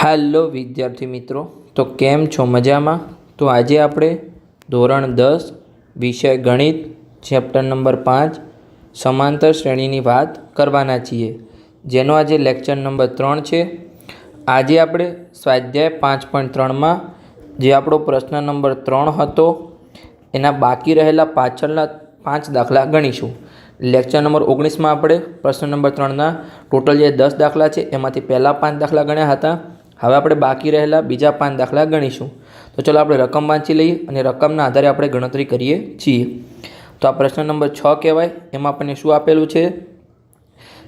હાલો વિદ્યાર્થી મિત્રો, તો કેમ છો? મજામાં? તો આજે આપણે ધોરણ 10 વિષય ગણિત ચેપ્ટર નંબર 5 સમાંતર શ્રેણીની વાત કરવાના છીએ, જેનો આજે લેક્ચર નંબર 3 છે. આજે આપણે સ્વાધ્યાય 5.3માં જે આપણો પ્રશ્ન નંબર 3 હતો એના બાકી રહેલા પાછળના 5 દાખલા ગણીશું. લેક્ચર નંબર 19માં આપણે પ્રશ્ન નંબર 3ના ટોટલ જે 10 દાખલા છે એમાંથી પહેલાં 5 દાખલા ગણ્યા હતા. હવે આપણે બાકી રહેલા બીજા 5 દાખલા ગણીશું. તો ચલો આપણે રકમ વાંચી લઈએ અને રકમના આધારે આપણે ગણતરી કરીએ છીએ. તો આ પ્રશ્ન નંબર 6 કહેવાય. એમાં આપણને શું આપેલું છે?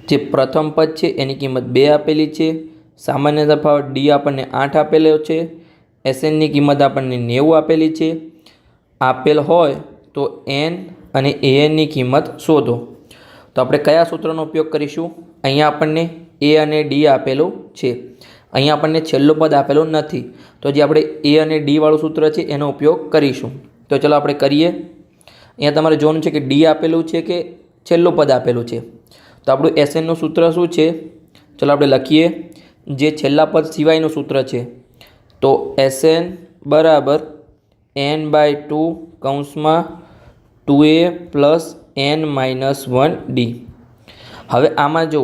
જે પ્રથમ પદ છે એની કિંમત 2 આપેલી છે. સામાન્ય તફાવત ડી આપણને 8 આપેલો છે. એસએનની કિંમત આપણને 90 આપેલી છે. આપેલ હોય તો એન અને એએનની કિંમત શોધો. તો આપણે કયા સૂત્રનો ઉપયોગ કરીશું? અહીંયા આપણને એ અને ડી આપેલું છે. અહીંયા આપણને છેલ્લું પદ આપેલું નથી, તો જે આપણે એ અને ડી વાળું સૂત્ર છે એનો ઉપયોગ કરીશું. તો ચલો આપણે કરીએ. અહીંયા તમારે જોવાનું છે કે ડી આપેલું છે કે છેલ્લું પદ આપેલું છે. તો આપણું એસએનનું સૂત્ર શું છે? ચલો આપણે લખીએ. જે છેલ્લા પદ સિવાયનું સૂત્ર છે, તો એસએન બરાબર n/2 કૌંસમાં 2a પ્લસ n-1d. હવે આમાં જો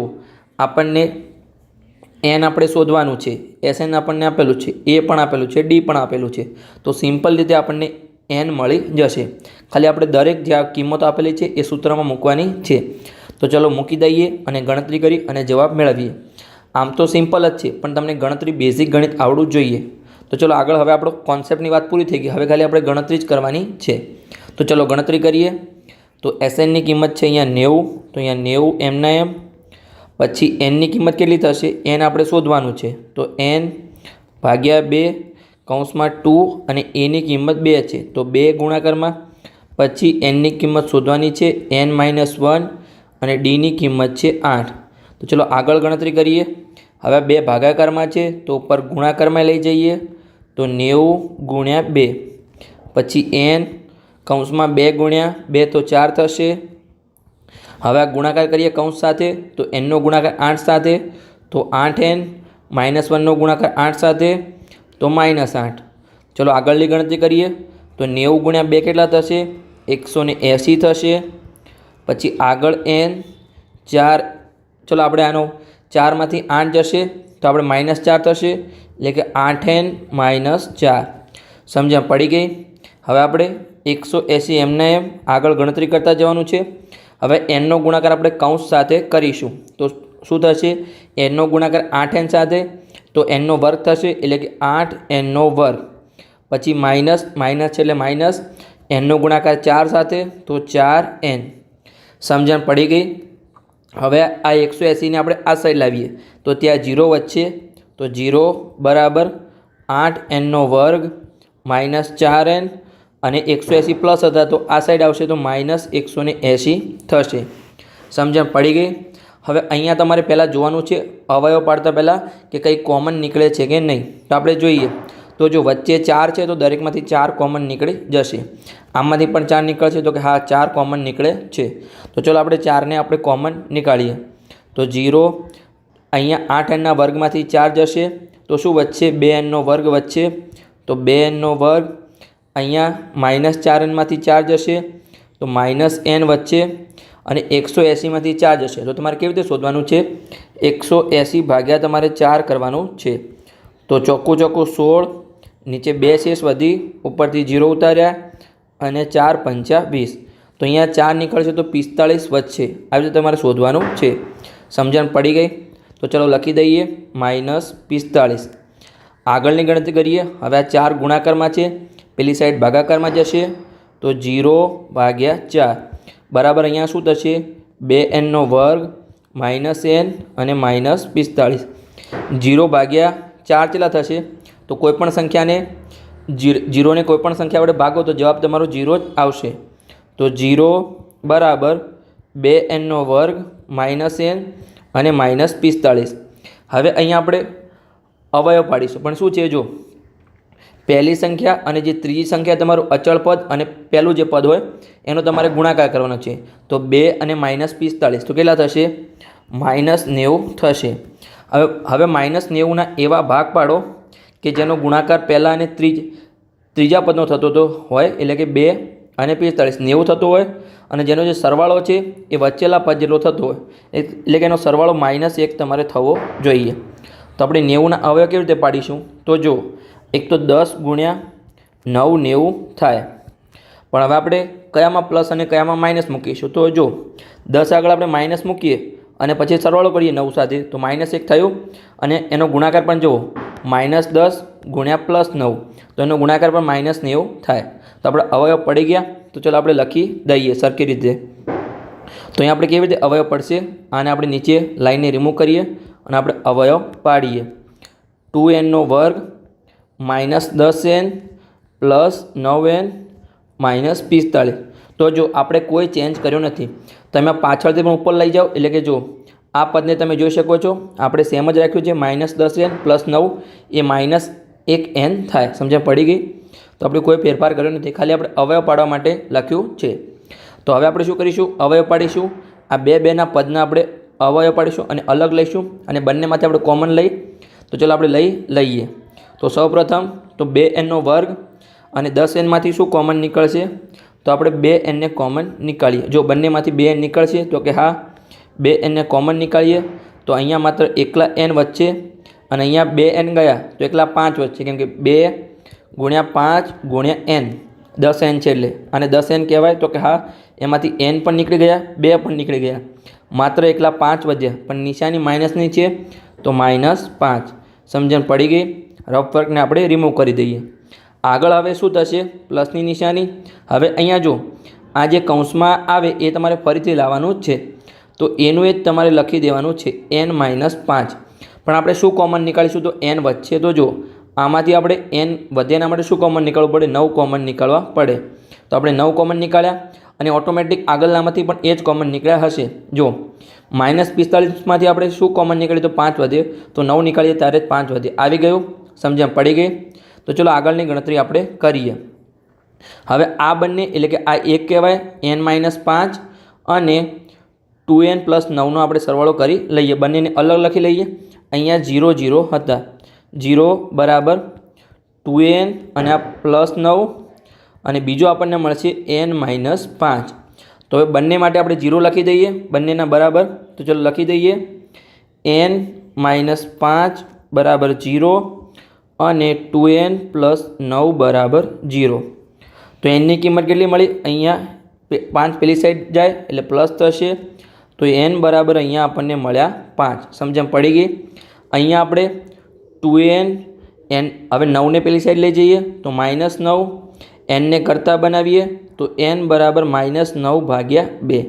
આપણને એન આપણે શોધવાનું છે, એસએન આપણને આપેલું છે, એ પણ આપેલું છે, ડી પણ આપેલું છે. તો સિમ્પલ રીતે આપણને એન મળી જશે. ખાલી આપણે દરેક જે આ કિંમતો આપેલી છે એ સૂત્રમાં મૂકવાની છે. તો ચલો મૂકી દઈએ અને ગણતરી કરી અને જવાબ મેળવીએ. આમ તો સિમ્પલ જ છે, પણ તમને ગણતરી બેઝિક ગણિત આવડવું જ જોઈએ. તો ચલો આગળ. હવે આપણો કોન્સેપ્ટની વાત પૂરી થઈ ગઈ. હવે ખાલી આપણે ગણતરી જ કરવાની છે. તો ચલો ગણતરી કરીએ. તો એસએનની કિંમત છે અહીંયા 90. તો અહીંયા 90 એમના એમ. પછી એનની કિંમત કેટલી થશે? એન આપણે શોધવાનું છે. તો n ભાગ્યા 2 કૌંસમાં 2 અને એની કિંમત 2 છે, તો 2 ગુણાકારમાં. પછી એનની કિંમત શોધવાની છે n-1 અને ડીની કિંમત છે 8. તો ચલો આગળ ગણતરી કરીએ. હવે 2 ભાગાકારમાં છે, તો ઉપર ગુણાકારમાં લઈ જઈએ. તો 90 ગુણ્યા 2. પછી n કૌંસમાં 2 ગુણ્યા 2 તો 4 થશે. હવે આ ગુણાકાર કરીએ કૌંસ સાથે, તો એનનો ગુણાકાર 8 સાથે, તો 8n -1નો ગુણાકાર 8 સાથે, તો -8. ચલો આગળની ગણતરી કરીએ. તો 90 ગુણ્યા 2 કેટલા થશે? 180 થશે. પછી આગળ n 4. ચલો આપણે આનો 4માંથી 8 જશે, તો આપણે -4 થશે, એટલે કે 8n - 4. સમજ્યા? પડી ગઈ. હવે આપણે 180 એમના એમ આગળ ગણતરી કરતા જવાનું છે. હવે એનનો ગુણાકાર આપણે કૌંસ સાથે કરીશું. તો શું થશે? એનનો ગુણાકાર 8n સાથે, તો એનનો વર્ગ થશે, એટલે કે 8nનો વર્ગ. પછી માઇનસ છે એટલે માઇનસ એનનો ગુણાકાર 4 સાથે, તો 4n. સમજણ પડી ગઈ. હવે આ 180ને આપણે આ સાઈડ લાવીએ, તો ત્યાં 0 વચ્ચે, તો 0 બરાબર 8nનો વર્ગ -4n અને 180 પ્લસ હતા, તો આ સાઈડ આવશે, તો -180 થશે. સમજણ પડી ગઈ. હવે અહીંયા તમારે પહેલાં જોવાનું છે અવયવ પાડતા પહેલાં કે કંઈ કોમન નીકળે છે કે નહીં. તો આપણે જોઈએ. તો જો વચ્ચે 4 છે, તો દરેકમાંથી 4 કોમન નીકળી જશે. આમાંથી પણ 4 નીકળશે, તો કે હા 4 કોમન નીકળે છે. તો ચલો આપણે 4ને આપણે કોમન નીકાળીએ. તો 0 અહીંયા 8nના વર્ગમાંથી 4 જશે, તો શું વચ્ચે? 2nનો વર્ગ વચ્ચે, તો 2nનો વર્ગ. અહીંયા -4nમાંથી 4 જશે, તો -n વચ્ચે, અને 180માંથી 4 જશે. તો તમારે કેવી રીતે શોધવાનું છે? 180 ભાગ્યા તમારે 4 કરવાનું છે. તો ચોખ્ખું 16, નીચે 2 શેષ વધી, ઉપરથી 0 ઉતાર્યા, અને 4 × 5 = 20. તો અહીંયા 4 નીકળશે, તો 45 વચ્ચે. આવી રીતે તમારે શોધવાનું છે. સમજણ પડી ગઈ. તો ચલો લખી દઈએ -45. આગળની ગણતરી કરીએ. હવે આ 4 ગુણાકારમાં છે, પેલી સાઈડ ભાગાકારમાં જશે, તો 0 ભાગ્યા 4 બરાબર અહીંયા શું થશે? 2nનો વર્ગ -n અને -45. 0 ભાગ્યા 4 કેટલા થશે? તો કોઈપણ સંખ્યાને 0ને કોઈપણ સંખ્યા વડે ભાગો તો જવાબ તમારો 0 જ આવશે. તો 0 બરાબર 2nનો વર્ગ -n અને -45. હવે અહીંયા આપણે અવયવ પાડીશું, પણ શું છે? જો પહેલી સંખ્યા અને જે ત્રીજી સંખ્યા તમારું અચળ પદ અને પહેલું જે પદ હોય એનો તમારે ગુણાકાર કરવાનો છે. તો 2 અને -45, તો કેટલા થશે? -90 થશે. હવે -90ના એવા ભાગ પાડો કે જેનો ગુણાકાર પહેલાં અને ત્રીજા પદનો થતો હોય, એટલે કે 2 અને 45 90 થતો હોય, અને જેનો જે સરવાળો છે એ વચ્ચેલા પદ જેટલો થતો હોય, એટલે કે એનો સરવાળો -1 તમારે થવો જોઈએ. તો આપણે 90ના અવયવ કેવી રીતે પાડીશું? તો જો એક તો 10 ગુણ્યા 9 90 થાય, પણ હવે આપણે કયામાં પ્લસ અને કયામાં માઇનસ મૂકીશું? તો જો 10 આગળ આપણે માઇનસ મૂકીએ અને પછી સરવાળો કરીએ 9 સાથે તો -1 થયું, અને એનો ગુણાકાર પણ જુઓ -10 ગુણ્યા +9 તો એનો ગુણાકાર પણ -90 થાય. તો આપણે અવયવ પડી ગયા. તો ચાલો આપણે લખી દઈએ સરખી રીતે. તો અહીંયા આપણે કેવી રીતે અવયવ પડશે? આને આપણે નીચે લાઈનને રિમૂવ કરીએ અને આપણે અવયવ પાડીએ. 2n² -10n +9n -45. તો જો આપણે કોઈ ચેન્જ કર્યો નથી. તમે પાછળથી પણ ઉપર લઈ જાઓ, એટલે કે જો આ પદને તમે જોઈ શકો છો આપણે સેમ જ રાખ્યું છે, -10n +9 એ -1n થાય. સમજણ પડી ગઈ? તો આપણે કોઈ ફેરફાર કર્યો નથી, ખાલી આપણે અવયવ પાડવા માટે લખ્યું છે. તો હવે આપણે શું કરીશું? અવયવ પાડીશું. આ બેના પદના આપણે અવયવ પાડીશું અને અલગ લઈશું, અને બંનેમાંથી આપણે કોમન લઈ. તો ચાલો આપણે લઈએ. તો સૌપ્રથમ તો 2n² અને 10nમાંથી શું કોમન નીકળશે? તો આપણે 2n ને કોમન નીકાળીએ. જો બંનેમાંથી 2n નીકળશે તો કે હા, 2n ને કોમન નીકાળીએ તો અહીંયા માત્ર એકલા n વચ્ચે, અને અહીંયા 2n ગયા તો એકલા 5 વચ્ચે, કેમ કે 2 ગુણ્યા 5 ગુણ્યા n 10n છે, એટલે આને 10n કહેવાય. તો કે હા, એમાંથી n પણ નીકળી ગયા, 2 પણ નીકળી ગયા, માત્ર એકલા 5 વધ્યા, પણ નિશાની માઇનસની છે તો -5. સમજણ પડી ગઈ? રફ વર્કને આપણે રિમૂવ કરી દઈએ. આગળ હવે શું થશે? પ્લસની નિશાની. હવે અહીંયા જો આ જે કૌંસમાં આવે એ તમારે ફરીથી લાવવાનું જ છે, તો એનું એ જ તમારે લખી દેવાનું છે n -5. પણ આપણે શું કોમન નીકાળીશું? તો n વચ્ચે. તો જો આમાંથી આપણે n વધે એના માટે શું કોમન નીકાળવું પડે? 9 કોમન નીકાળવા પડે. તો આપણે 9 કોમન નીકાળ્યા, અને ઓટોમેટિક આગળનામાંથી પણ એ જ કોમન નીકળ્યા હશે. જો -45માંથી આપણે શું કોમન નીકળીએ? તો 5 વધે, તો 9 નીકાળીએ ત્યારે જ 5 વધે. આવી ગયું? સમજણ પડી ગઈ? તો ચલો આગળની ગણતરી આપણે કરીએ. હવે આ બંને, એટલે કે આ એક કહેવાય n -5, અને 2n + 9નો આપણે સરવાળો કરી લઈએ. બંનેને અલગ લખી લઈએ. અહીંયા 0 0 હતા, 0 બરાબર 2n અને આ +9, અને બીજો આપણને મળશે n -5. તો હવે બંને માટે આપણે 0 લખી દઈએ, બંનેના બરાબર. તો ચલો લખી દઈએ n -5 બરાબર 0 અને 2n + 9 બરાબર 0. તો nની કિંમત કેટલી મળી? અહીંયા 5 પેલી સાઈડ જાય એટલે પ્લસ થશે, તો n બરાબર અહીંયા આપણને મળ્યા 5. સમજણ પડી ગઈ? અહીંયા આપણે 2n હવે 9ને પેલી સાઈડ લઈ જઈએ તો -9, nને કરતા બનાવીએ તો n બરાબર -9/2.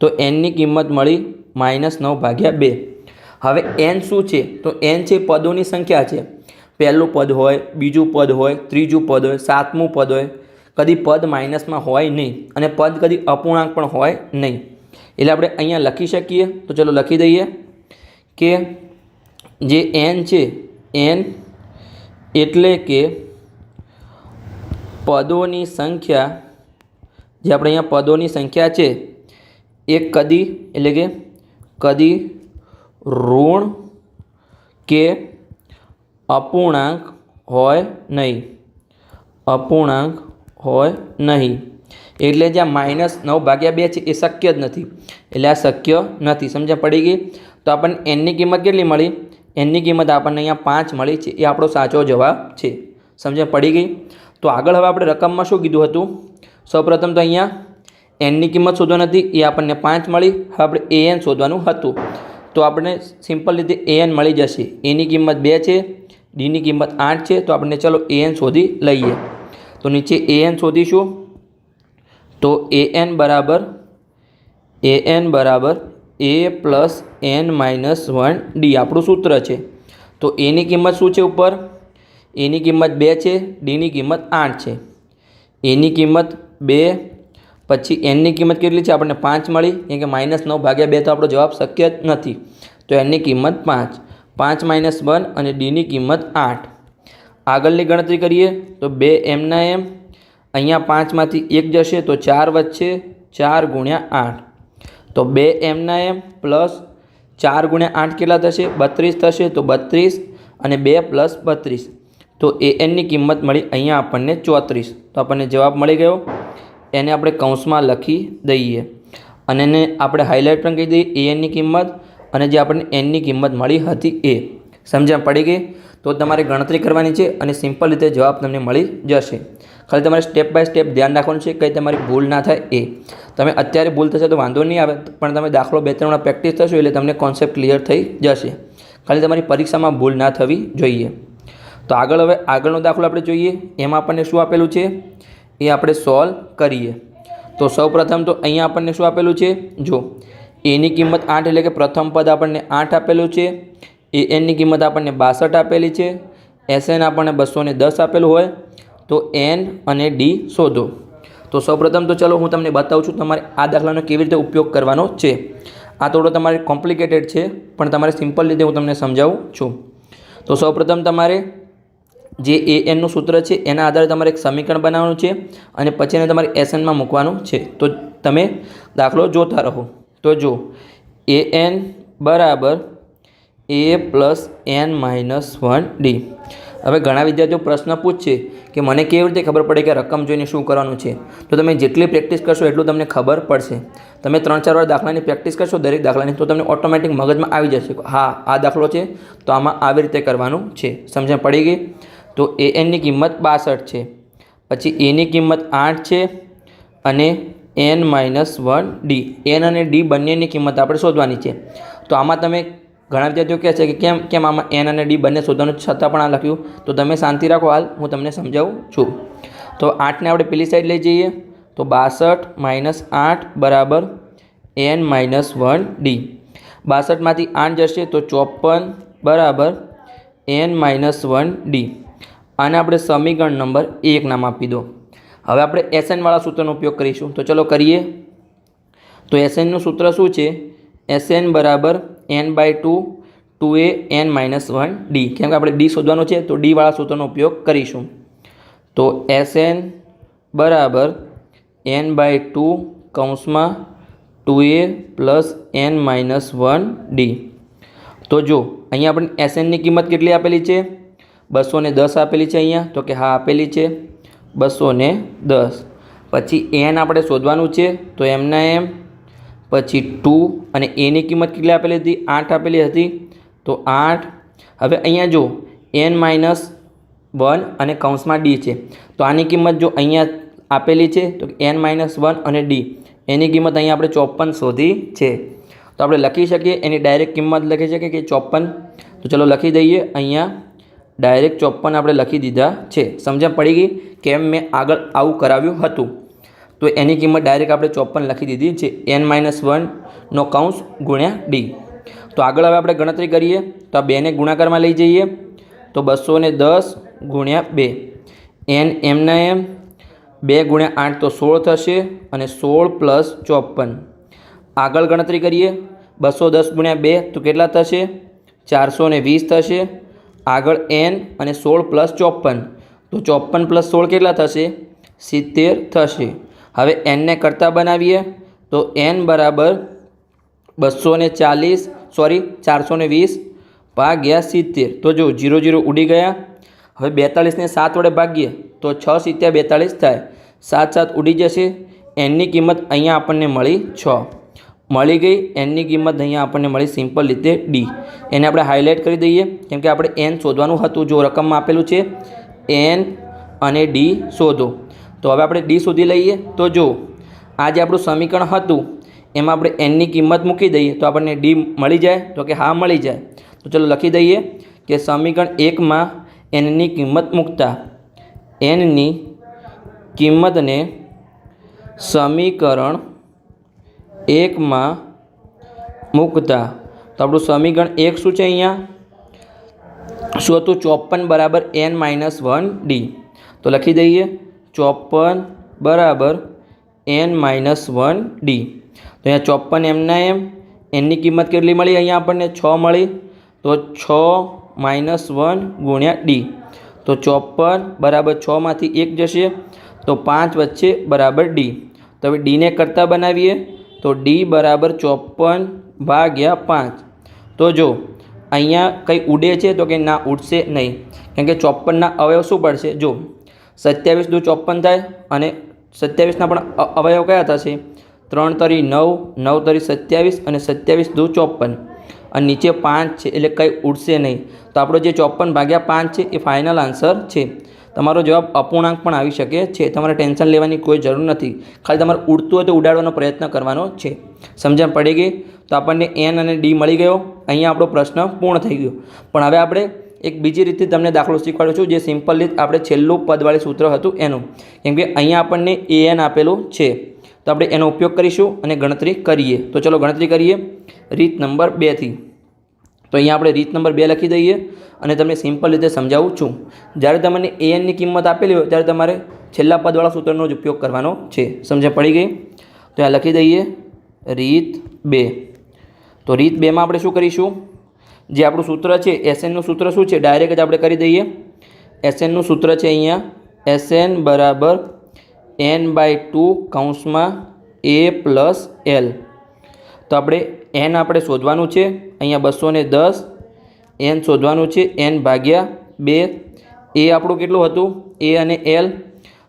તો nની કિંમત મળી -9/2. હવે n શું છે? તો n છે પદોની સંખ્યા છે. પહેલું પદ હોય, બીજું પદ હોય, ત્રીજું પદ હોય, 7મું પદ હોય. કદી પદ માઇનસમાં હોય નહીં, અને પદ કદી અપૂર્ણાંક પણ હોય નહીં. એટલે આપણે અહીંયા લખી શકીએ. તો ચલો લખી દઈએ કે જે n છે, n એટલે કે પદોની સંખ્યા, જે આપણે અહીંયા પદોની સંખ્યા છે એ કદી, એટલે કે કદી ઋણ કે અપૂર્ણાંક હોય નહીં. અપૂર્ણાંક હોય નહીં એટલે જ્યાં -9/2 છે એ શક્ય જ નથી. એટલે આ શક્ય નથી. સમજણ પડી ગઈ? તો આપણને nની કિંમત કેટલી મળી? nની કિંમત આપણને અહીંયા 5 મળી છે. એ આપણો સાચો જવાબ છે. સમજણ પડી ગઈ? તો આગળ હવે આપણે રકમમાં શું કીધું હતું? સૌપ્રથમ તો અહીંયા nની કિંમત શોધવાની હતી, એ આપણને 5 મળી. હવે આપણે an શોધવાનું હતું, તો આપણે સિમ્પલ રીતે an મળી જશે. એની કિંમત 2 છે, ડીની કિંમત 8 છે. તો આપણે ચલો an શોધી લઈએ. તો નીચે an શોધીશું. તો an બરાબર a + n-1 d આપણું સૂત્ર છે. તો એની કિંમત શું છે ઉપર? એની કિંમત 2 છે, ડીની કિંમત 8 છે. એની કિંમત 2, પછી nની કિંમત કેટલી છે? આપણને 5 મળી, કેમ કે -9/2 તો આપણો જવાબ શક્ય જ નથી. તો nની કિંમત 5, 5 - 1 અને ડીની કિંમત 8. આગળની ગણતરી કરીએ તો 2 m ના m, અહીંયા 5માંથી 1 જશે તો 4 વધશે, 4 × 8. તો 2 m ના m + 4 ગુણ્યા 8 કેટલા થશે? 32 થશે. તો 32 અને 2 પ્લસ 32. તો એનની કિંમત મળી અહીંયા આપણને 34. તો આપણને જવાબ મળી ગયો. એને આપણે કૌંસમાં લખી દઈએ અને એને આપણે હાઇલાઇટ પણ કહી દઈએ એનની કિંમત અને જે આપણને એનની કિંમત મળી હતી એ. સમજણ પડી ગઈ? તો તમારે ગણતરી કરવાની છે અને સિમ્પલ રીતે જવાબ તમને મળી જશે. ખાલી તમારે સ્ટેપ બાય સ્ટેપ ધ્યાન રાખવાનું છે, કંઈ તમારી ભૂલ ના થાય એ. તમે અત્યારે ભૂલ થશે તો વાંધો નહીં આવે, પણ તમે દાખલો 2-3 વાર પ્રેક્ટિસ થશો એટલે તમને કોન્સેપ્ટ ક્લિયર થઈ જશે. ખાલી તમારી પરીક્ષામાં ભૂલ ના થવી જોઈએ. તો હવે આગળનો દાખલો આપણે જોઈએ. એમાં આપણને શું આપેલું છે એ આપણે સોલ્વ કરીએ. તો સૌપ્રથમ તો અહીંયા આપણને શું આપેલું છે? જો એની કિંમત 8 એટલે કે પ્રથમ પદ આપણને 8 આપેલું છે. એનની કિંમત આપણને 62 આપેલી છે. એસએન આપણને 210 આપેલું હોય. તો એન અને ડી શોધો. તો સૌપ્રથમ તો ચલો હું તમને બતાવું છું તમારે આ દાખલાનો કેવી રીતે ઉપયોગ કરવાનો છે. આ થોડો તમારે કોમ્પ્લિકેટેડ છે, પણ તમારે સિમ્પલ રીતે હું તમને સમજાવું છું. તો સૌપ્રથમ તમારે જે એનનું સૂત્ર છે એના આધારે તમારે એક સમીકરણ બનાવવાનું છે અને પછી એને તમારે એસએનમાં મૂકવાનું છે. તો તમે દાખલો જોતા રહો. તો જો એન બરાબર a plus n minus 1d. હવે ઘણા વિદ્યાર્થીઓ પ્રશ્ન પૂછશે કે મને કેવી રીતે ખબર પડે કે રકમ જોઈને શું કરવાનું છે? તો તમે જેટલી પ્રેક્ટિસ કરશો એટલું તમને ખબર પડશે. તમે 3-4 વાર દાખલાની પ્રેક્ટિસ કરશો દરેક દાખલાની, તો તમને ઓટોમેટિક મગજમાં આવી જશે હા આ દાખલો છે તો આમાં આવી રીતે કરવાનું છે. સમજણ પડી ગઈ? તો એનની કિંમત 62 છે, પછી એની કિંમત 8 છે અને n માઇનસ 1d. એન અને ડી બંનેની કિંમત આપણે શોધવાની છે. તો આમાં તમે ઘણા વિદ્યાર્થીઓ કહે છે કે કેમ આમાં એન અને ડી બંને શોધવાનું છતાં પણ આ લખ્યું? તો તમે શાંતિ રાખો, હાલ હું તમને સમજાવું છું. તો 8ને આપણે પેલી સાઈડ લઈ જઈએ. તો 62 માઇનસ 8 બરાબર n માઇનસ 1d. 62માંથી 8 જશે તો 54 બરાબર n માઇનસ 1d. આને આપણે સમીકરણ નંબર 1 નામ આપી દો. હવે આપણે એસએનવાળા સૂત્રનો ઉપયોગ કરીશું. તો ચલો કરીએ. તો એસએનનું સૂત્ર શું છે? એસએન બરાબર n/2 2a n minus 1d. કેમ કે આપણે ડી શોધવાનું છે તો ડીવાળા સૂત્રનો ઉપયોગ કરીશું. તો એસએન બરાબર n/2 કૌંસમાં 2a plus n minus 1d. તો જો અહીંયા આપણે એસએનની કિંમત કેટલી આપેલી છે? 210 આપેલી છે અહીંયા. તો કે હા આપેલી છે 210. પછી એન આપણે શોધવાનું છે તો એમના એમ, પછી 2 અને એની કિંમત કેટલી આપેલી હતી? 8 આપેલી હતી. તો 8. હવે અહીંયા જો n માઇનસ 1 અને કૌંસમાં ડી છે. તો આની કિંમત જો અહીંયા આપેલી છે તો n માઇનસ 1 અને ડી એની કિંમત અહીંયા આપણે 54 શોધી છે. તો આપણે લખી શકીએ એની ડાયરેક્ટ કિંમત લખી શકીએ કે 54. તો ચલો લખી દઈએ. અહીંયા ડાયરેક્ટ 54 આપણે લખી દીધા છે. સમજણ પડી ગઈ કેમ મેં આગળ આવું કરાવ્યું હતું? તો એની કિંમત ડાયરેક્ટ આપણે 54 લખી દીધી છે. n માઇનસ 1નો કૌંસ ગુણ્યા ડી. તો આગળ હવે આપણે ગણતરી કરીએ. તો આ 2ને ગુણાકારમાં લઈ જઈએ. તો 210 ગુણ્યા 2 n એમના એમ, 2 ગુણ્યા 8 તો 16 થશે અને 16 પ્લસ 54. આગળ ગણતરી કરીએ. 210 ગુણ્યા 2 તો કેટલા થશે? 420 થશે. આગળ n અને 16 પ્લસ 54. તો 54 પ્લસ 16 કેટલા થશે? 70 થશે. હવે nને કરતા બનાવીએ. તો n બરાબર 420 ભાગ્યા 70. તો જો 0 0 ઉડી ગયા. હવે 42ને 7 વડે ભાગીએ તો 6 × 7 = 42 થાય. 7 7 ઉડી જશે. એનની કિંમત અહીંયા આપણને મળી 6 મળી ગઈ. એનની કિંમત અહીંયા આપણને મળી સિમ્પલ રીતે ડી. એને આપણે હાઇલાઇટ કરી દઈએ કેમ કે આપણે એન શોધવાનું હતું. જો રકમમાં આપેલું છે એન અને ડી શોધો. તો હવે આપણે ડી શોધી લઈએ. તો જો આ જે આપણું સમીકરણ હતું એમાં આપણે એનની કિંમત મૂકી દઈએ તો આપણને ડી મળી જાય. તો કે હા મળી જાય. તો ચલો લખી દઈએ કે સમીકરણ 1માં એનની કિંમત મૂકતા એનની કિંમતને સમીકરણ 1માં મૂકતા તો આપણું સમીકરણ 1 શું છે? અહીંયા શું હતું? 54 બરાબર n માઇનસ 1d. તો લખી દઈએ 54 બરાબર n માઇનસ 1d. તો અહીંયા 54 એમના એમ, એનની કિંમત કેટલી મળી? અહીંયા આપણને 6 મળી. તો 6 માઇનસ 1 ગુણ્યા ડી. તો 54 બરાબર 6માંથી 1 જશે તો 5 વચ્ચે બરાબર ડી. તો હવે ડીને કરતાં બનાવીએ. તો ડી બરાબર 54 ભાગ્યા 5. તો જો અહીંયા કંઈ ઉડે છે તો કે ના, ઉડશે નહીં, કેમ કે 54ના અવયવ શું પડશે? જો 27 દુ 54 થાય અને 27ના પણ અવયવ કયા થશે? 3 તરી 9, 9 તરી 27 અને 27 દુ 54 અને નીચે 5 છે એટલે કંઈ ઉડશે નહીં. તો આપણો જે 54/5 છે એ ફાઇનલ આન્સર છે. તમારો જવાબ અપૂર્ણાંક પણ આવી શકે છે. તમારે ટેન્શન લેવાની કોઈ જરૂર નથી. ખાલી તમારે ઉડતું હોય તો ઉડાડવાનો પ્રયત્ન કરવાનો છે. સમજણ પડી ગઈ? તો આપણને n અને d મળી ગયો. અહીંયા આપણો પ્રશ્ન પૂર્ણ થઈ ગયો. પણ હવે આપણે એક બીજી રીતે તમને દાખલો શીખવાડું છું, જે સિમ્પલ રીત આપણે છેલ્લું પદવાળી સૂત્ર હતું એનું. કેમ કે અહીંયા આપણને an આપેલું છે, તો આપણે એનો ઉપયોગ કરીશું અને ગણતરી કરીએ. તો ચલો ગણતરી કરીએ રીત નંબર 2થી. તો અહીંયા આપણે રીત નંબર 2 લખી દઈએ અને તમને સિમ્પલ રીતે સમજાવું છું. જ્યારે તમને anની કિંમત આપેલી હોય ત્યારે તમારે છેલ્લા પદવાળા સૂત્રનો જ ઉપયોગ કરવાનો છે. સમજ પડી ગઈ? તો આ લખી દઈએ રીત 2. તો રીત 2માં આપણે શું કરીશું? જે આપણું સૂત્ર છે SNનું સૂત્ર શું છે? ડાયરેક્ટ જ આપણે કરી દઈએ. SNનું સૂત્ર છે અહીંયા SN બરાબર n/2 કૌંસમાં a પ્લસ l. તો આપણે n આપણે શોધવાનું છે. અહીંયા 210 n શોધવાનું છે, n/2. એ આપણું કેટલું હતું? a અને l.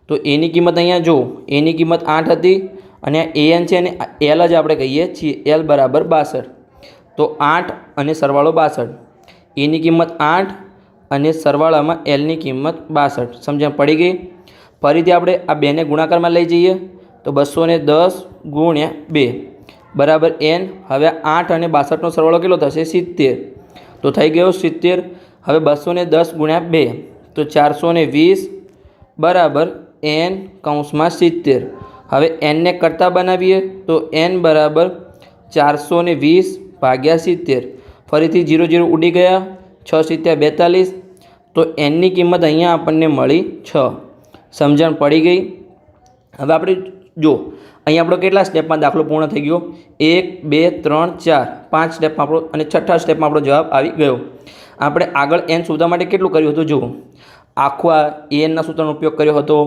તો એની કિંમત અહીંયા જો, એની કિંમત 8 હતી અને an છે અને l જ આપણે કહીએ છીએ, l બરાબર 62. તો 8 અને સરવાળો 62. એની કિંમત 8 અને સરવાળામાં lની કિંમત 62. સમજણ પડી ગઈ? ફરીથી આપણે આ બેને ગુણાકારમાં લઈ જઈએ તો 210 × 2 બરાબર n. હવે 8 અને 62નો સરવાળો કેટલો થશે? 70. તો થઈ ગયો 70. હવે 210 × 2 તો 420 બરાબર n કૌંસમાં 70. હવે nને કરતા બનાવીએ તો n બરાબર 420/70. ફરીથી 0 0 ઉડી ગયા, 6 × 7 = 42. તો nની કિંમત અહીંયા આપણને મળી 6. સમજણ પડી ગઈ? હવે આપણે જો અહીંયા આપણો કેટલા સ્ટેપમાં દાખલો પૂર્ણ થઈ ગયો? 1 2 3 4 5 સ્ટેપમાં આપણો, અને છઠ્ઠા સ્ટેપમાં આપણો જવાબ આવી ગયો. આપણે આગળ n શોધવા માટે કેટલું કર્યું હતું? જુઓ, આખું આ anના સૂત્રનો ઉપયોગ કર્યો હતો,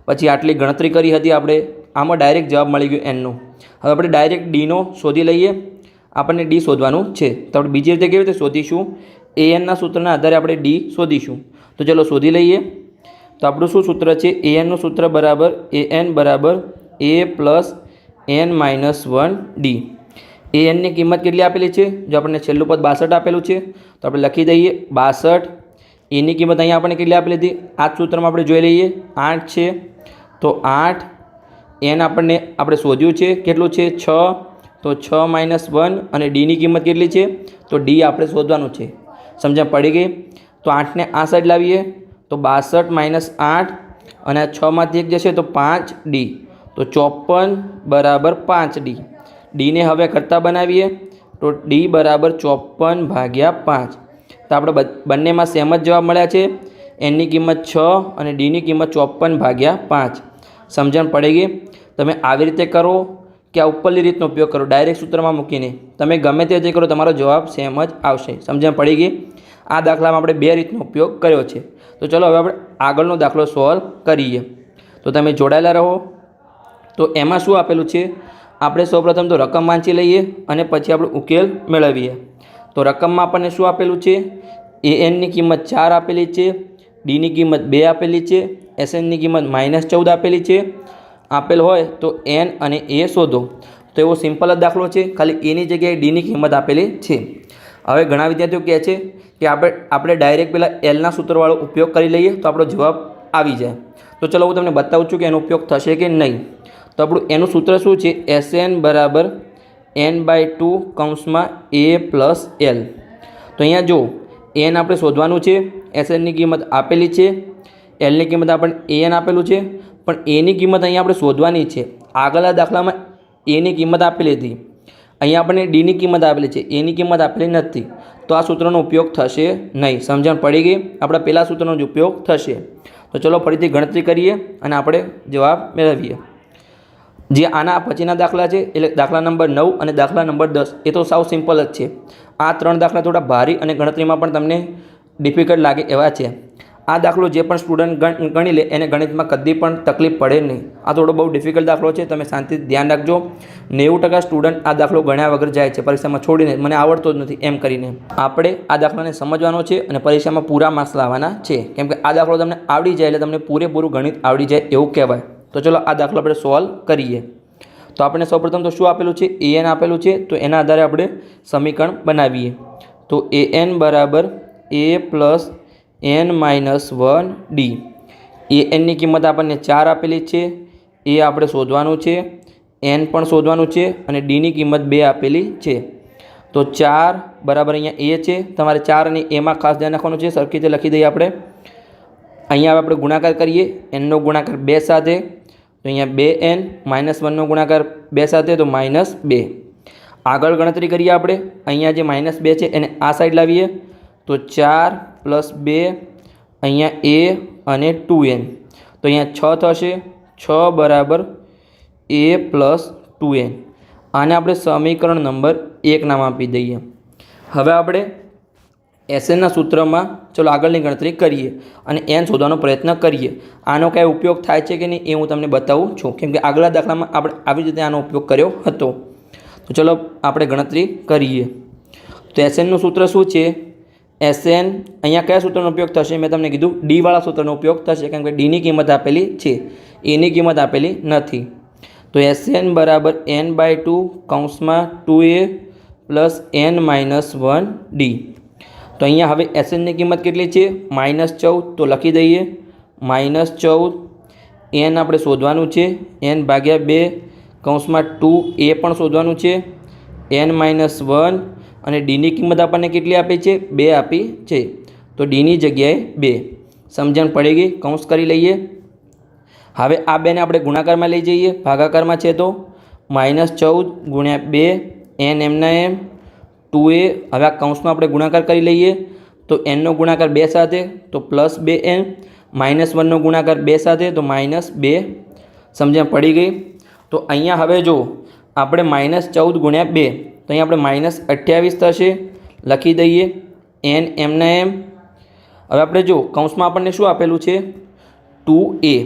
પછી આટલી ગણતરી કરી હતી આપણે, આમાં ડાયરેક્ટ જવાબ મળી ગયો nનો. હવે આપણે ડાયરેક્ટ dનો શોધી લઈએ. આપણને d શોધવાનું છે, તો આપણે બીજી રીતે કેવી રીતે શોધીશું? anના સૂત્રના આધારે આપણે d શોધીશું. તો ચલો શોધી લઈએ. તો આપણું શું સૂત્ર છે? anનું સૂત્ર બરાબર an બરાબર a પ્લસ n-1d. anની કિંમત કેટલી આપેલી છે? જો આપણને છેલ્લું પદ 62 આપેલું છે તો આપણે લખી દઈએ 62. એની કિંમત અહીંયા આપણને કેટલી આપેલી હતી? આ સૂત્રમાં આપણે જોઈ લઈએ, 8 છે. તો 8 n આપણને આપણે શોધ્યું છે, કેટલું છે? 6. તો 6 - 1 અને ડીની કિંમત કેટલી છે? તો ડી આપણે શોધવાનું છે. સમજણ પડી ગઈ? તો 8ને આ સાઈડ લાવીએ તો 62 - 8 અને 6માંથી 1 જશે તો 5d. તો 54 બરાબર 5d. ડીને હવે કરતા બનાવીએ તો d બરાબર 54/5. તો આપણે બંનેમાં સેમ જ જવાબ મળ્યા છે. એનની કિંમત 6 અને ડીની કિંમત 54/5. સમજણ પડી ગઈ? તમે આવી રીતે કરો કે આ ઉપરની રીતનો ઉપયોગ કરો, ડાયરેક્ટ સૂત્રમાં મૂકીને તમે ગમે તે રીતે કરો, તમારો જવાબ સેમ જ આવશે. સમજણ પડી ગઈ? આ દાખલામાં આપણે 2 રીતનો ઉપયોગ કર્યો છે. તો ચલો હવે આપણે આગળનો દાખલો સોલ્વ કરીએ. તો તમે જોડાયેલા રહો. તો એમાં શું આપેલું છે? આપણે સૌપ્રથમ તો રકમ વાંચી લઈએ અને પછી આપણે ઉકેલ મેળવીએ. તો રકમમાં આપણને શું આપેલું છે? anની કિંમત 4 આપેલી છે, ડીની કિંમત 2 આપેલી છે, SNની કિંમત -14 આપેલી છે. આપેલ હોય તો n અને a શોધો. તો એવો સિમ્પલ જ દાખલો છે, ખાલી એની જગ્યાએ ડીની કિંમત આપેલી છે. હવે ઘણા વિદ્યાર્થીઓ કહે છે કે આપણે ડાયરેક્ટ પેલા એલના સૂત્રવાળો ઉપયોગ કરી લઈએ તો આપણો જવાબ આવી જાય. તો ચલો હું તમને બતાવું છું કે એનો ઉપયોગ થશે કે નહીં. તો આપણું એનું સૂત્ર શું છે? SN બરાબર n/2 કૌંસમાં a પ્લસ l. તો અહીંયા જો n આપણે શોધવાનું છે, SNની કિંમત આપેલી છે, lની કિંમત આપણને an આપેલું છે, પણ એની કિંમત અહીંયા આપણે શોધવાની છે. આગળના દાખલામાં એની કિંમત આપેલી હતી, અહીંયા આપણને ડીની કિંમત આપેલી છે, એની કિંમત આપેલી નથી. તો આ સૂત્રનો ઉપયોગ થશે નહીં. સમજણ પડી ગઈ? આપણા પહેલા સૂત્રનો જ ઉપયોગ થશે. તો ચલો ફરીથી ગણતરી કરીએ અને આપણે જવાબ મેળવીએ. જે આના પછીના દાખલા છે એટલે દાખલા નંબર 9 અને દાખલા નંબર 10 એ તો સાવ સિમ્પલ જ છે. આ 3 દાખલા થોડા ભારી અને ગણતરીમાં પણ તમને ડિફિકલ્ટ લાગે એવા છે. આ દાખલો જે પણ સ્ટુડન્ટ ગણી લે એને ગણિતમાં કદી પણ તકલીફ પડે નહીં. આ થોડો બહુ ડિફિકલ્ટ દાખલો છે, તમે શાંતિથી ધ્યાન રાખજો. 90% સ્ટુડન્ટ આ દાખલો ગણ્યા વગર જાય છે પરીક્ષામાં છોડીને, મને આવડતો જ નથી એમ કરીને. આપણે આ દાખલાને સમજવાનો છે અને પરીક્ષામાં પૂરા માર્ક્સ લાવવાના છે, કેમ કે આ દાખલો તમને આવડી જાય એટલે તમને પૂરેપૂરું ગણિત આવડી જાય એવું કહેવાય. તો ચલો આ દાખલો આપણે સોલ્વ કરીએ. તો આપણે સૌપ્રથમ તો શું આપેલું છે? an આપેલું છે, તો એના આધારે આપણે સમીકરણ બનાવીએ. તો an બરાબર a plus n minus 1d. anની કિંમત આપણને 4 આપેલી છે, એ આપણે શોધવાનું છે, n પણ શોધવાનું છે અને dની કિંમત 2 આપેલી છે. તો 4 બરાબર અહીંયા a છે, તમારે 4 અને એમાં ખાસ ધ્યાન રાખવાનું છે. સરખી રીતે લખી દઈએ આપણે. અહીંયા આપણે ગુણાકાર કરીએ, nનો ગુણાકાર 2 સાથે, તો અહીંયા 2n માઇનસ 1નો ગુણાકાર 2 સાથે, તો -2. આગળ ગણતરી કરીએ આપણે. અહીંયા જે -2 છે એને આ સાઈડ લાવીએ, તો 4 + 2, અહીંયા a અને 2n, તો અહીંયા 6 થશે. 6 બરાબર a + 2n. આને આપણે સમીકરણ નંબર 1 નામ આપી દઈએ. હવે આપણે SNના સૂત્રમાં ચલો આગળની ગણતરી કરીએ અને n શોધવાનો પ્રયત્ન કરીએ. આનો કાંઈ ઉપયોગ થાય છે કે નહીં એ હું તમને બતાવું છું, કેમ કે આગલા દાખલામાં આપણે આવી રીતે આનો ઉપયોગ કર્યો હતો. તો ચલો આપણે ગણતરી કરીએ. તો SNનું સૂત્ર શું છે? SN અહીંયા કયા સૂત્રનો ઉપયોગ થશે? મેં તમને કીધું ડીવાળા સૂત્રનો ઉપયોગ થશે, કેમ કે ડીની કિંમત આપેલી છે, એની કિંમત આપેલી નથી. તો SN બરાબર n/2 કૌંસમાં 2a + n - 1d. તો અહીંયા હવે SNની કિંમત કેટલી છે? -14. તો લખી દઈએ -14. n આપણે શોધવાનું છે, n/2 કૌંસમાં 2a પણ શોધવાનું છે, n - 1 અને dની કિંમત આપણને કેટલી આપી છે? 2 આપી છે. તો dની જગ્યાએ 2. સમજણ પડી ગઈ? કૌંસ કરી લઈએ. હવે આ બેને આપણે ગુણાકારમાં લઈ જઈએ, ભાગાકારમાં છે તો -14 × 2 n એમના એમ 2a. હવે આ કૌંસમાં આપણે ગુણાકાર કરી લઈએ, તો nનો ગુણાકાર 2 સાથે, તો +2n, -1નો ગુણાકાર 2 સાથે, તો -2. સમજણ પડી ગઈ? તો અહીંયા હવે જો આપણે -14 × 2, તો અહીંયા આપણે -28 થશે. લખી દઈએ n એમના એમ. હવે આપણે જો કૌંસમાં આપણને શું આપેલું છે? 2a.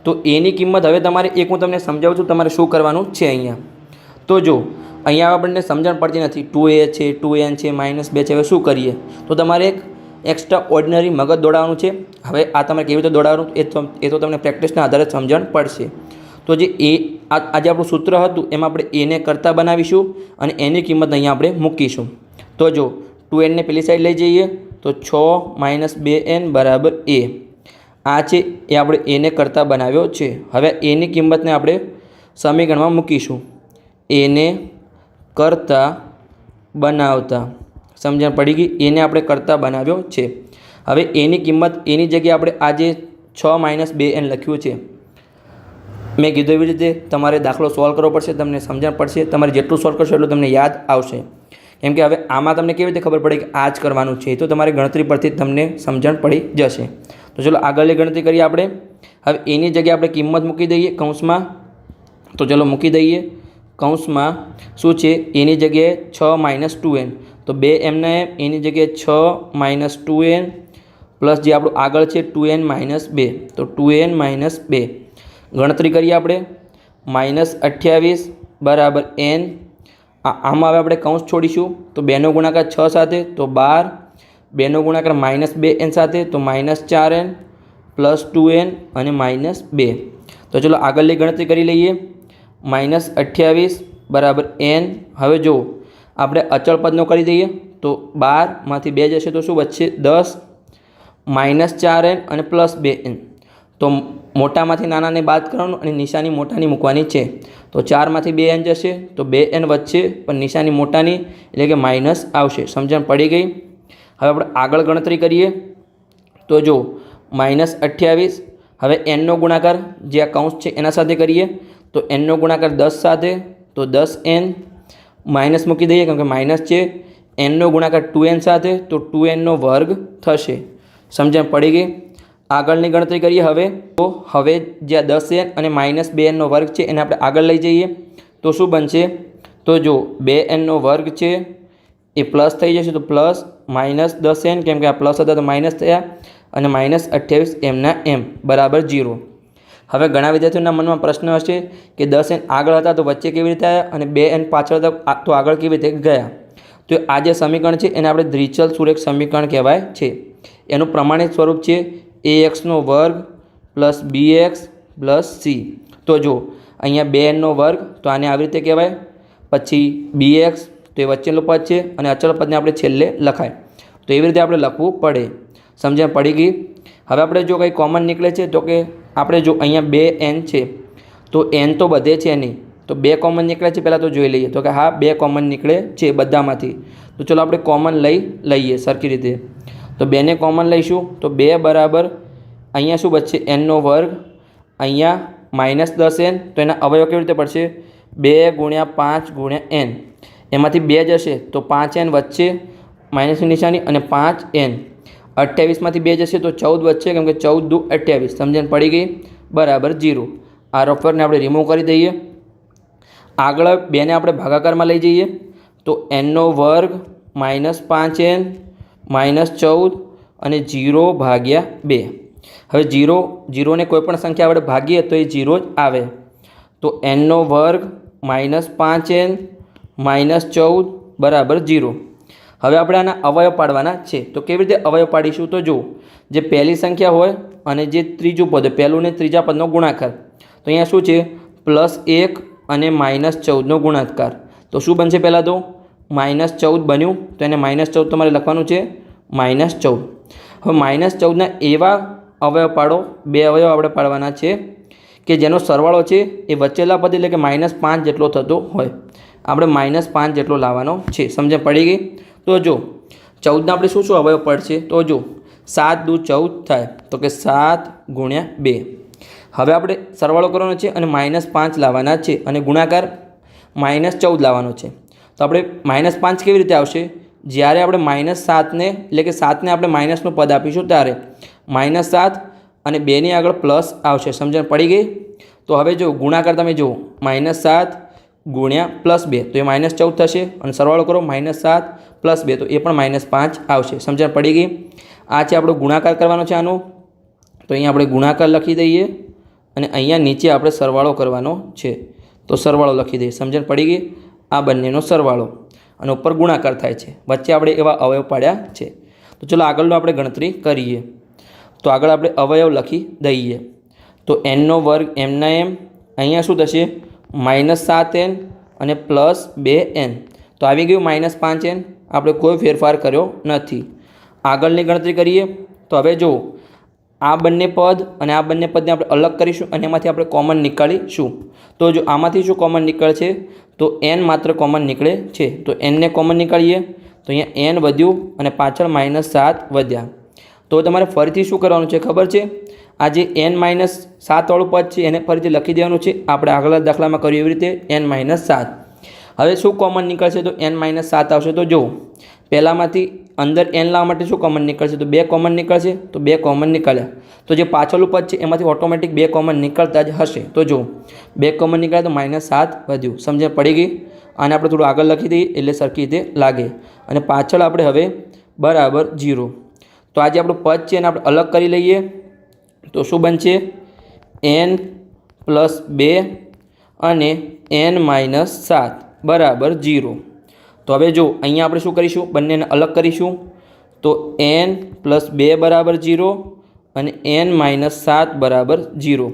તો એની કિંમત હવે તમારે એક હું તમને સમજાવું છું તમારે શું કરવાનું છે અહીંયા. તો જો અહીંયા આપણને સમજણ પડતી નથી, 2a છે, 2n છે, -2 છે, હવે શું કરીએ? તો તમારે એક એક્સ્ટ્રા ઓર્ડિનરી મગજ દોડાવવાનું છે. હવે આ તમારે કેવી રીતે દોડાવવાનું એ તો તમને પ્રેક્ટિસના આધારે સમજણ પડશે. તો જે આજે આપણું સૂત્ર હતું એમાં આપણે એને કરતા બનાવીશું અને એની કિંમત અહીંયા આપણે મૂકીશું. તો જો 2n ને પેલી સાઈડ લઈ જઈએ, તો 6 - 2n બરાબર a. આ છે એ આપણે એને કરતા બનાવ્યો છે. હવે એની કિંમતને આપણે સમીકરણમાં મૂકીશું, એને કરતા બનાવતા. સમજણ પડી ગઈ? એને આપણે કરતા બનાવ્યો છે. હવે એની કિંમત એની જગ્યાએ આપણે આજે 6 - 2n લખ્યું છે. મેં કીધું એવી રીતે તમારે દાખલો સોલ્વ કરવો પડશે, તમને સમજણ પડશે. તમારે જેટલું સોલ્વ કરશો એટલું તમને યાદ આવશે, કેમ કે હવે આમાં તમને કેવી રીતે ખબર પડે કે આ જ કરવાનું છે? તો તમારી ગણતરી પરથી તમને સમજણ પડી જશે. તો ચલો આગળની ગણતરી કરીએ આપણે. હવે એની જગ્યાએ આપણે કિંમત મૂકી દઈએ કૌંસમાં. તો ચલો મૂકી દઈએ કૌંસમાં. શું છે? એની જગ્યાએ 6 - 2n, તો 2 એમના એમ, એની જગ્યાએ 6 - 2n પ્લસ જે આપણું આગળ છે 2n - 2, તો 2n - 2. ગણતરી કરીએ આપણે. -28 બરાબર n. આમાં હવે આપણે કૌંસ છોડીશું, તો 2નો ગુણાકાર 6 સાથે, તો 12. 2નો ગુણાકાર -2n સાથે, તો -4n + 2n અને -2. તો ચલો આગળની ગણતરી કરી લઈએ. -28 બરાબર n. હવે જો આપણે અચળ પદનો કરી દઈએ, તો 12માંથી 2 જશે તો શું બચશે? 10. -4n અને +2n. તો મોટામાંથી નાનાને બાદ કરવાનું અને નિશાની મોટાની મૂકવાની છે. તો 4માંથી 2n જશે, તો 2n વચ્ચે પણ નિશાની મોટાની એટલે કે માઇનસ આવશે. સમજણ પડી ગઈ? હવે આપણે આગળ ગણતરી કરીએ. તો જો -28. હવે nનો ગુણાકાર જે આ કૌંસ છે એના સાથે કરીએ, તો nનો ગુણાકાર 10 સાથે, તો 10n. માઇનસ મૂકી દઈએ કેમ કે માઇનસ છે. nનો ગુણાકાર 2n સાથે, તો 2nનો વર્ગ થશે. સમજણ પડી ગઈ? આગળની ગણતરી કરીએ હવે. તો હવે જે આ 10n અને -2nનો વર્ગ છે એને આપણે આગળ લઈ જઈએ, તો શું બનશે? તો જો 2nનો વર્ગ છે એ પ્લસ થઈ જશે, તો પ્લસ -10n કેમ કે આ પ્લસ હતા તો માઇનસ થયા અને -28 એમના એમ બરાબર 0. હવે ઘણા વિદ્યાર્થીઓના મનમાં પ્રશ્ન હશે કે 10n આગળ હતા તો વચ્ચે કેવી રીતે આવ્યા અને 2n પાછળ હતા તો આગળ કેવી રીતે ગયા. તો આ જે સમીકરણ છે એને આપણે દ્વિચલ સુરેખ સમીકરણ કહેવાય છે. એનું પ્રમાણિત સ્વરૂપ છે ax² + bx + c. તો જો અહીંયા 2n² તો આને આવી રીતે કહેવાય, પછી bx તો એ વચ્ચેનું પદ છે અને અચળ પદને આપણે છેલ્લે લખાય. તો એવી રીતે આપણે લખવું પડે. સમજણ પડી ગઈ. હવે આપણે જો કંઈ કોમન નીકળે છે તો કે આપણે જો અહીંયા 2n છે તો n તો બધે છે નહીં, તો 2 કોમન નીકળે છે પહેલાં તો જોઈ લઈએ. તો કે હા 2 કોમન નીકળે છે બધામાંથી. તો ચલો આપણે કોમન લઈએ સરખી રીતે. તો 2ને કોમન લઈશું તો 2 બરાબર અહીંયા શું બચશે n², અહીંયા -10n. તો એના અવયવ કેવી રીતે પડશે 2 × 5 × n. એમાંથી 2 જશે તો 5n વચ્ચે માઇનસની નિશાની અને 5n. 28માંથી 2 જશે તો 14 વચ્ચે કેમ કે 14 દુ 28. સમજણ પડી ગઈ બરાબર 0. આ રફરને આપણે રિમૂવ કરી દઈએ. આગળ 2ને આપણે ભાગાકારમાં લઈ જઈએ તો n² -5n -14 અને 0/2. હવે 0ને કોઈ પણ સંખ્યા આપણે ભાગીએ તો એ 0 જ આવે. તો n² -5n -14 બરાબર 0. હવે આપણે આના અવયવ પાડવાના છે. તો કેવી રીતે અવયવ પાડીશું? તો જો જે પહેલી સંખ્યા હોય અને જે ત્રીજું પદ પહેલું ને ત્રીજા પદનો ગુણાકાર. તો અહીંયા શું છે +1 અને -14નો ગુણાકાર. તો શું બનશે પહેલાં તો -14 બન્યું તો એને -14 તમારે લખવાનું છે -14. હવે -14ના એવા અવયવ પાડો, 2 અવયવ આપણે પાડવાના છે કે જેનો સરવાળો છે એ વચ્ચેલા પદ એટલે કે -5 જેટલો થતો હોય. આપણે -5 જેટલો લાવવાનો છે. સમજણ પડી ગઈ. તો જો 14ના આપણે શું શું અવયવ પડશે? તો જો 7 દુ 14 થાય તો કે 7 × 2. હવે આપણે સરવાળો કરવાનો છે અને -5 લાવવાના છે અને ગુણાકાર -14 લાવવાનો છે. તો આપણે -5 કેવી રીતે આવશે? જ્યારે આપણે -7ને એટલે કે 7ને આપણે માઇનસનું પદ આપીશું ત્યારે -7 અને 2ની આગળ પ્લસ આવશે. સમજણ પડી ગઈ. તો હવે જો ગુણાકાર તમે જુઓ -7 × +2 તો એ -14 થશે અને સરવાળો કરો -7 + 2 તો એ પણ -5 આવશે. સમજણ પડી ગઈ. આ છે આપણો ગુણાકાર કરવાનો છે આનો. તો અહીંયા આપણે ગુણાકાર લખી દઈએ અને અહીંયા નીચે આપણે સરવાળો કરવાનો છે. તો સરવાળો લખી દઈએ. સમજણ પડી ગઈ. આ બંનેનો સરવાળો અને ઉપર ગુણાકાર થાય છે. વચ્ચે આપણે એવા અવયવ પાડ્યા છે. તો ચલો આગળનો આપણે ગણતરી કરીએ. તો આગળ આપણે અવયવ લખી દઈએ. તો n² એમના એમ, અહીંયા શું થશે -7n અને +2n. તો આવી ગયું -5n. આપણે કોઈ ફેરફાર કર્યો નથી. આગળની ગણતરી કરીએ. તો હવે જુઓ આ બંને પદ અને આ બંને પદને આપણે અલગ કરીશું અને એમાંથી આપણે કોમન નીકાળીશું. તો જો આમાંથી શું કોમન નીકળે છે? તો n માત્ર કોમન નીકળે છે. તો nને કોમન નીકાળીએ તો અહીંયા n વધ્યું અને પાછળ -7 વધ્યા. તો તમારે ફરીથી શું કરવાનું છે ખબર છે? આ જે n - 7 વાળું પદ છે એને ફરીથી લખી દેવાનું છે. આપણે આગળના દાખલામાં કર્યું એવી રીતે n - 7. હવે શું કોમન નીકળશે? તો n - 7 આવશે. તો જુઓ પહેલાંમાંથી અંદર n લાવવા માટે શું કોમન નીકળશે? તો 2 કોમન નીકળશે. તો 2 કોમન નીકળ્યા. તો જે પાછળનું પદ છે એમાંથી ઓટોમેટિક 2 કોમન નીકળતા જ હશે. તો જુઓ 2 કોમન નીકળ્યા તો -7 વધ્યું. સમજણ પડી ગઈ. આને આપણે થોડું આગળ લખી દઈએ એટલે સરખી રીતે લાગે. અને પાછળ આપણે હવે બરાબર 0. તો આજે આપણું પદ છે એને આપણે અલગ કરી લઈએ. તો શું બનશે n + 2 અને n - 7 બરાબર 0. તો હવે જો અહીંયા આપણે શું કરીશું? બંનેને અલગ કરીશું. તો n + 2 બરાબર 0 અને n - 7 બરાબર 0.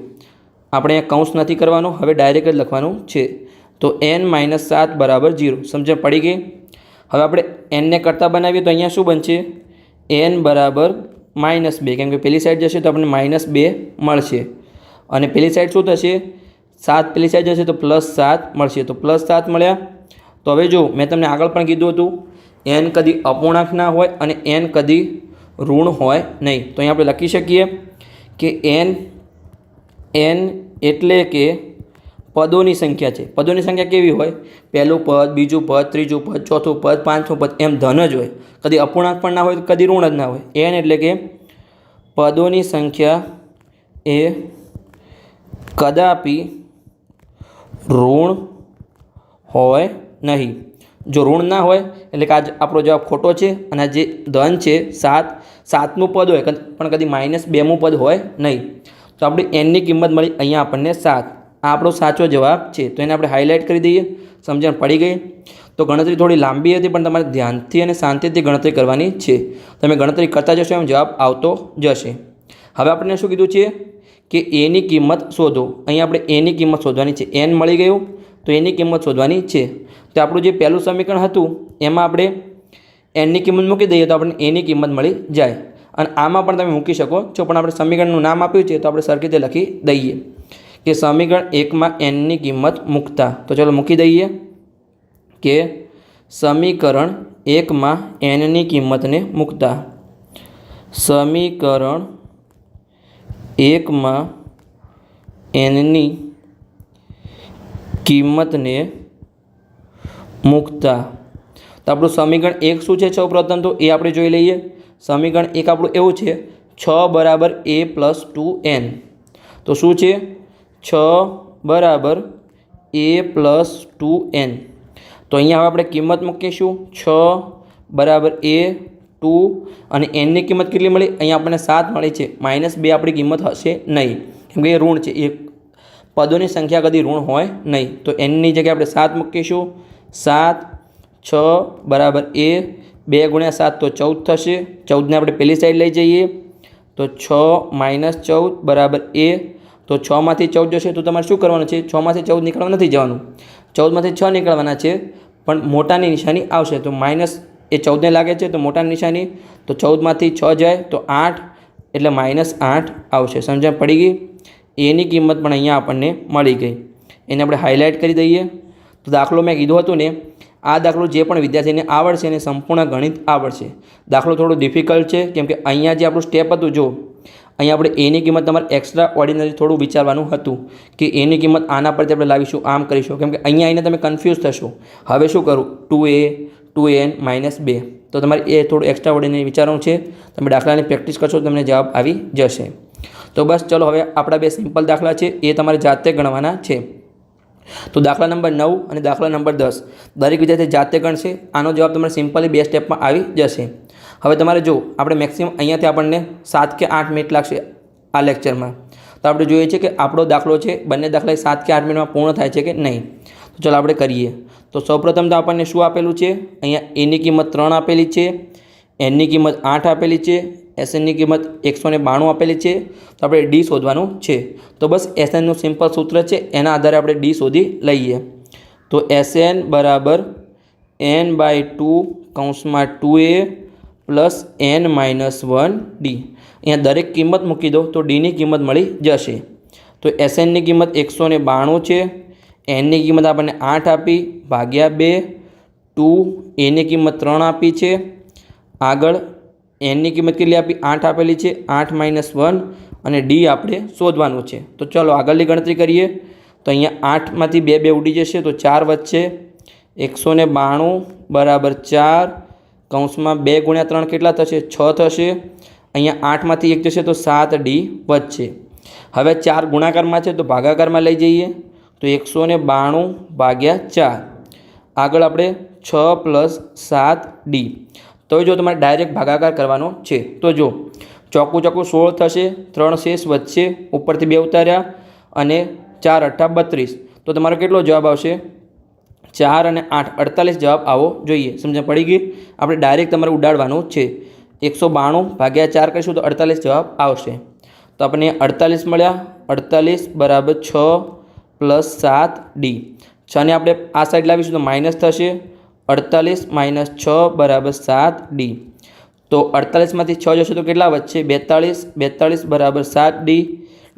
આપણે અહીંયા કૌંસ નથી કરવાનો, હવે ડાયરેક્ટ જ લખવાનું છે. તો n - 7 બરાબર 0. સમજણ પડી ગઈ. હવે આપણે nને કરતાં બનાવીએ તો અહીંયા શું બનશે? n બરાબર -2 કેમ કે પેલી સાઈડ જશે તો આપણને -2 મળશે અને પેલી સાઈડ શું થશે? 7 પેલી સાઈડ જશે તો +7 મળશે. તો +7 મળ્યા. તો હવે જો મેં તમને આગળ પણ કીધું હતું n કદી અપૂર્ણાંક ના હોય અને n કદી ઋણ હોય નહીં. તો અહીં આપણે લખી શકીએ કે n એટલે કે પદોની સંખ્યા છે. પદોની સંખ્યા કેવી હોય? પહેલું પદ, બીજું પદ, ત્રીજું પદ, ચોથું પદ, પાંચમું પદ એમ ધન જ હોય. કદી અપૂર્ણાંક પણ ના હોય તો કદી ઋણ જ ના હોય. n એટલે કે પદોની સંખ્યા એ કદાપી ઋણ હોય નહીં. જો ઋણ ના હોય એટલે કે આ આપણો જવાબ ખોટો છે અને આ જે ધન છે 7 7મું પદ હોય પણ કદી -2મું પદ હોય નહીં. તો આપણે એનની કિંમત મળી અહીંયા આપણને 7. આ આપણો સાચો જવાબ છે. તો એને આપણે હાઇલાઇટ કરી દઈએ. સમજણ પડી ગઈ? તો ગણતરી થોડી લાંબી હતી પણ તમારે ધ્યાનથી અને શાંતિથી ગણતરી કરવાની છે. તમે ગણતરી કરતા જશો એમ જવાબ આવતો જશે. હવે આપણને શું કીધું છે કે એની કિંમત શોધો. અહીં આપણે એની કિંમત શોધવાની છે. એન મળી ગયું તો એની કિંમત શોધવાની છે. તો આપણું જે પહેલું સમીકરણ હતું એમાં આપણે એનની કિંમત મૂકી દઈએ તો આપણને એની કિંમત મળી જાય. અને આમાં પણ તમે મૂકી શકો છો પણ આપણે સમીકરણનું નામ આપ્યું છે તો આપણે સરખી રીતે લખી દઈએ કે સમીકરણ 1માં એનની કિંમત મૂકતા. તો ચાલો મૂકી દઈએ કે સમીકરણ 1માં એનની કિંમતને મૂકતા. સમીકરણ 1માં એનની કિંમતને મૂકતા. તો આપણું સમીકરણ 1 શું છે? સૌ પ્રથમ તો એ આપણે જોઈ લઈએ. સમીકરણ 1 આપણું એવું છે 6 = a + 2n. તો શું છે? 6 = a + 2n. તો અહીંયા હવે આપણે કિંમત મૂકીશું 6 = a 2 અને nની કિંમત કેટલી મળી? અહીંયા આપણને 7 મળી છે. -2 આપણી કિંમત હશે નહીં કેમ કે એ ઋણ છે. એ પદોની સંખ્યા કદી ઋણ હોય નહીં. તો nની જગ્યાએ આપણે 7 મૂકીશું. 7 6 = a 2 × 7 તો 14 થશે. 14ને આપણે પેલી સાઈડ લઈ જઈએ તો 6 - 14 = a. તો 6માંથી 14 જશે તો તમારે શું કરવાનું છે? 6માંથી 14 નીકળવા નથી જવાનું. 14માંથી 6 નીકળવાના છે પણ મોટાની નિશાની આવશે. તો માઇનસ એ 14ને લાગે છે તો મોટાની નિશાની. તો 14માંથી 6 જાય તો 8 એટલે -8 આવશે. સમજણ પડી ગઈ? એની કિંમત પણ અહીંયા આપણને મળી ગઈ. એને આપણે હાઇલાઇટ કરી દઈએ. તો દાખલો મેં કીધું હતું ને, આ દાખલો જે પણ વિદ્યાર્થીને આવડશે એને સંપૂર્ણ ગણિત આવડશે. દાખલો થોડો ડિફિકલ્ટ છે કેમ કે અહીંયા જે આપણું સ્ટેપ હતું જો અહીંયા આપણે એની કિંમત તમારે એક્સ્ટ્રા ઓર્ડિનરી થોડું વિચારવાનું હતું કે એની કિંમત આના પરથી આપણે લાવીશું, આમ કરીશું. કેમ કે અહીંયા આવીને તમે કન્ફ્યુઝ થશો. હવે શું કરું? 2a 2n - 2. તો તમારે એ થોડું એક્સ્ટ્રા ઓર્ડિનરી વિચારવાનું છે. તમે દાખલાની પ્રેક્ટિસ કરશો તો તમને જવાબ આવી જશે. તો બસ ચલો હવે આપણા 2 સિમ્પલ દાખલા છે એ તમારે જાતે ગણવાના છે. તો દાખલા નંબર 9 અને દાખલા નંબર 10 દરેક વિદ્યાર્થી જાતે ગણશે. આનો જવાબ તમારે સિમ્પલી 2 સ્ટેપમાં આવી જશે. હવે તમારે જો આપણે મેક્સિમમ અહીંયાથી આપણને 7 કે 8 મિનિટ લાગશે આ લેક્ચરમાં. તો આપણે જોઈએ છીએ કે આપણો દાખલો છે બંને દાખલા 7 કે 8 મિનિટમાં પૂર્ણ થાય છે કે નહીં. તો ચાલો આપણે કરીએ. તો સૌપ્રથમ તો આપણને શું આપેલું છે? અહીંયા એની કિંમત 3 આપેલી છે, એનની કિંમત 8 આપેલી છે, એસએનની કિંમત 192 આપેલી છે. તો આપણે ડી શોધવાનું છે. તો બસ એસએનનું સિમ્પલ સૂત્ર છે એના આધારે આપણે ડી શોધી લઈએ. તો SN = n/2 (2a + n - 1d). અહીંયા દરેક કિંમત મૂકી દો તો ડીની કિંમત મળી જશે. તો એસએનની કિંમત 192 છે, એનની કિંમત આપણને 8 આપી ભાગ્યા 2, 2 એની કિંમત 3 આપી છે. આગળ એનની કિંમત કેટલી આપી? 8 આપેલી છે, 8 - 1 અને ડી આપણે શોધવાનું છે. તો ચાલો આગળની ગણતરી કરીએ. તો અહીંયા 8માંથી 2 2 ઉડી જશે તો 4 વધશે. 192 = 4 કૌંસમાં 2 × 3 કેટલા થશે? 6 થશે. અહીંયા 8માંથી 1 જશે તો 7d વધશે. હવે 4 ગુણાકારમાં છે તો ભાગાકારમાં લઈ જઈએ તો 192 ભાગ્યા 4. આગળ આપણે 6 + 7d. તો જો તમારે ડાયરેક્ટ ભાગાકાર કરવાનો છે તો જો ચોખ્ખું 16 થશે, 3 શેષ વધશે, ઉપરથી 2 ઉતાર્યા અને 4 × 8 = 32. તો તમારો કેટલો જવાબ આવશે? 4 અને 8 48 જવાબ આવવો જોઈએ. સમજ પડી ગઈ? આપણે ડાયરેક્ટ તમારે ઉડાડવાનું છે. 192 ભાગ્યા 4 કરીશું તો 48 જવાબ આવશે. તો આપણને 48 મળ્યા. 48 = 6 + 7d. 6ને આપણે આ સાઈડ લાવીશું તો માઇનસ થશે. 48 - 6 = 7d. તો 48માંથી 6 જશે તો કેટલા વધશે? 42. 42 = 7d.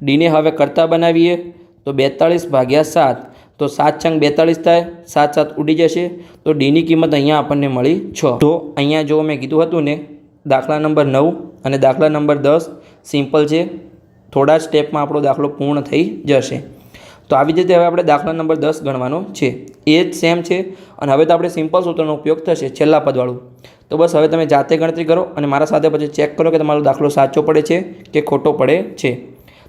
ડીને હવે કરતા બનાવીએ તો 42 ભાગ્યા 7. તો 7 × 42 થાય, 7 7 ઉડી જશે. તો ડીની કિંમત અહીંયા આપણને મળી 6. તો અહીંયા જો મેં કીધું હતું ને, દાખલા નંબર 9 અને દાખલા નંબર 10 સિમ્પલ છે. થોડા સ્ટેપમાં આપણો દાખલો પૂર્ણ થઈ જશે. તો આવી રીતે હવે આપણે દાખલા નંબર 10 ગણવાનો છે. એ જ સેમ છે અને હવે તો આપણે સિમ્પલ સૂત્રનો ઉપયોગ થશે છેલ્લા પદવાળું. તો બસ હવે તમે જાતે ગણતરી કરો અને મારા સાથે પછી ચેક કરો કે તમારો દાખલો સાચો પડે છે કે ખોટો પડે છે.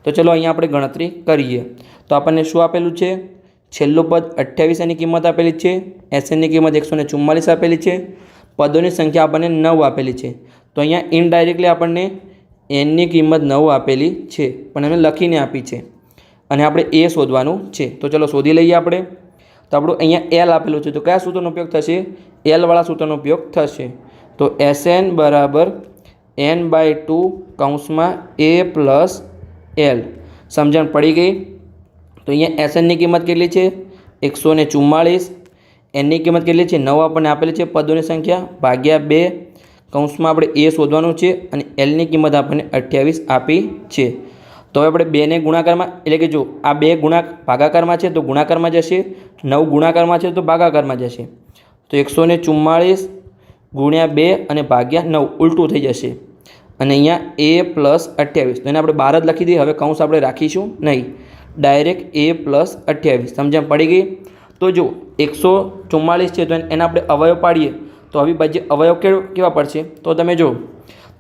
તો ચલો અહીંયા આપણે ગણતરી કરીએ. તો આપણને શું આપેલું છે? છેલ્લું પદ 28 એની કિંમત આપેલી છે, SNની કિંમત 144 આપેલી છે, પદોની સંખ્યા આપણને 9 આપેલી છે. તો અહીંયા ઇનડાયરેક્ટલી આપણને એનની કિંમત 9 આપેલી છે પણ એને લખીને આપી છે અને આપણે એ શોધવાનું છે. તો ચલો શોધી લઈએ આપણે. તો આપણું અહીંયા એલ આપેલું છે, તો કયા સૂત્રનો ઉપયોગ થશે? એલવાળા સૂત્રનો ઉપયોગ થશે. તો SN બરાબર n/2 કૌંસમાં a પ્લસ એલ. સમજણ પડી ગઈ? તો અહીંયા SNની કિંમત કેટલી છે? 144. એનની કિંમત કેટલી છે? 9 આપણને આપેલી છે પદોની સંખ્યા ભાગ્યા 2 કૌંસમાં આપણે એ શોધવાનું છે અને એલની કિંમત આપણને 28 આપી છે. તો હવે આપણે 2ને ગુણાકારમાં, એટલે કે જો આ 2 ભાગાકારમાં છે તો ગુણાકારમાં જશે, 9 ગુણાકારમાં છે તો ભાગાકારમાં જશે. તો 144 ગુણ્યા 2 અને ભાગ્યા 9 ઉલટું થઈ જશે અને અહીંયા a પ્લસ 28. તો એને આપણે 12 જ લખી દઈએ. હવે કૌંસ આપણે રાખીશું નહીં, ડાયરેક્ટ a પ્લસ 28. સમજણ પડી ગઈ? તો જો 144 છે તો એના આપણે અવયવ પાડીએ તો અવિભાજ્ય અવયવ કેવા પડશે? તો તમે જો,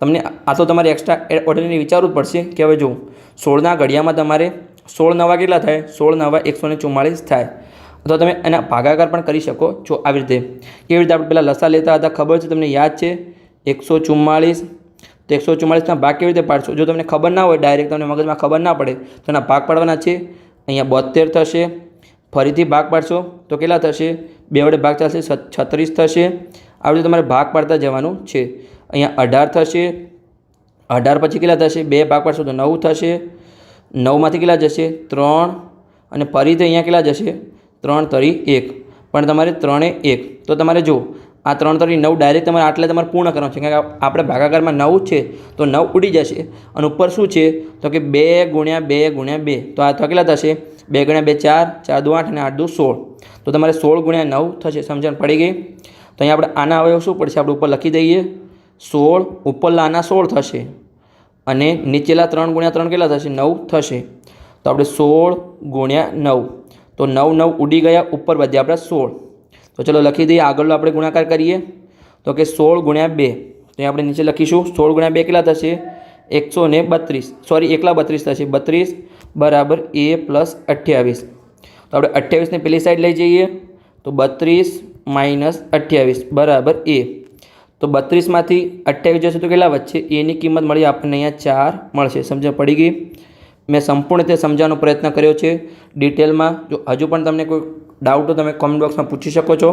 તમને આ તો તમારે એક્સ્ટ્રા ઓર્ડિનરી વિચારવું જ પડશે કે હવે જો 16ના ઘડિયામાં તમારે 16 નવા કેટલા થાય? 16 નવા 144 થાય. અથવા તમે એના ભાગાકાર પણ કરી શકો છો આવી રીતે. કેવી રીતે આપણે પહેલાં લસા લેતા હતા ખબર છે તમને? યાદ છે 144. તો 144ના ભાગ કેવી રીતે પાડશો? જો તમને ખબર ના હોય, ડાયરેક્ટ તમને મગજમાં ખબર ના પડે તો એના ભાગ પાડવાના છે. અહીંયા 72 થશે. ફરીથી ભાગ પાડશો તો કેટલા થશે? 2 વડે ભાગ ચાલશે, 36 થશે. આવી રીતે તમારે ભાગ પાડતા જવાનું છે. અહીંયા 18 થશે. 18 પછી કેટલા થશે? 2 ભાગ પાડશો તો 9 થશે. 9માંથી કેટલા જશે? 3. અને ફરીથી અહીંયા કેટલા જશે? 3 તરી 1. પણ તમારે 3 એ 1. તો તમારે જો આ 3 તરી 9 ડાયરેક્ટ તમારે આટલે તમારે પૂર્ણ કરવાનું છે, કારણ કે આપણે ભાગાકારમાં 9 છે તો 9 ઉડી જશે અને ઉપર શું છે તો કે 2 ગુણ્યા 2 ગુણ્યા 2. તો આ તો કેટલા થશે? 2 ગુણ્યા 2 4, 4 2 8 અને 8 2 16. તો તમારે 16 ગુણ્યા 9 થશે. સમજણ પડી ગઈ? તો અહીંયા આપણે આના અવયવ શું પડશે? આપણે ઉપર લખી દઈએ 16. ઉપરલા આના 16 થશે અને નીચેલા 3 ગુણ્યા 3 કેટલા થશે? 9 થશે. તો આપણે 16 ગુણ્યા 9. તો 9 9 ઉડી ગયા, ઉપર વધ્યા આપણે 16. તો ચલો લખી દઈએ. આગળનો આપણે ગુણાકાર કરીએ તો કે 16 ગુણ્યા 2. તો આપણે નીચે લખીશું 16 ગુણ્યા 2 કેટલા થશે? 132. સોરી, એકલા 32 થશે. 32 બરાબર a પ્લસ 28. તો આપણે 28ને પેલી સાઈડ લઈ જઈએ તો 32 માઇનસ 28 બરાબર a. તો 32માંથી 28 જશે તો કેટલા વધશે? એની કિંમત મળી આપણને અહીંયા 4 મળશે. સમજણ પડી ગઈ? મેં સંપૂર્ણ રીતે સમજાવવાનો પ્રયત્ન કર્યો છે ડિટેલમાં. જો હજુ પણ તમને કોઈ ડાઉટ તો તમે કોમેન્ટ બોક્સમાં પૂછી શકો છો.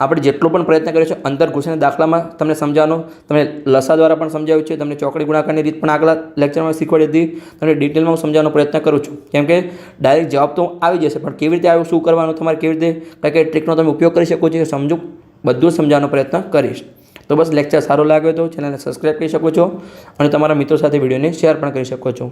આપણે જેટલો પણ પ્રયત્ન કર્યો છે અંતર ઘૂસીના દાખલામાં તમને સમજાવવાનો, તમને લસા દ્વારા પણ સમજાવ્યું છે, તમને ચોકડી ગુણાકારની રીત પણ આગલા લેક્ચરમાં શીખવાડી હતી. તમને ડિટેલમાં હું સમજાવવાનો પ્રયત્ન કરું છું, કેમ કે ડાયરેક્ટ જવાબ તો આવી જશે પણ કેવી રીતે આવ્યું, શું કરવાનું, તમારે કેવી રીતે કઈ કઈ ટ્રીકનો તમે ઉપયોગ કરી શકો છો સમજો, બધું સમજાવવાનો પ્રયત્ન કરીશ. તો બસ લેક્ચર સારો લાગ્યો તો ચેનલને સબસ્ક્રાઈબ કરી શકો છો અને તમારા મિત્રો સાથે વિડીયોને શેર પણ કરી શકો છો.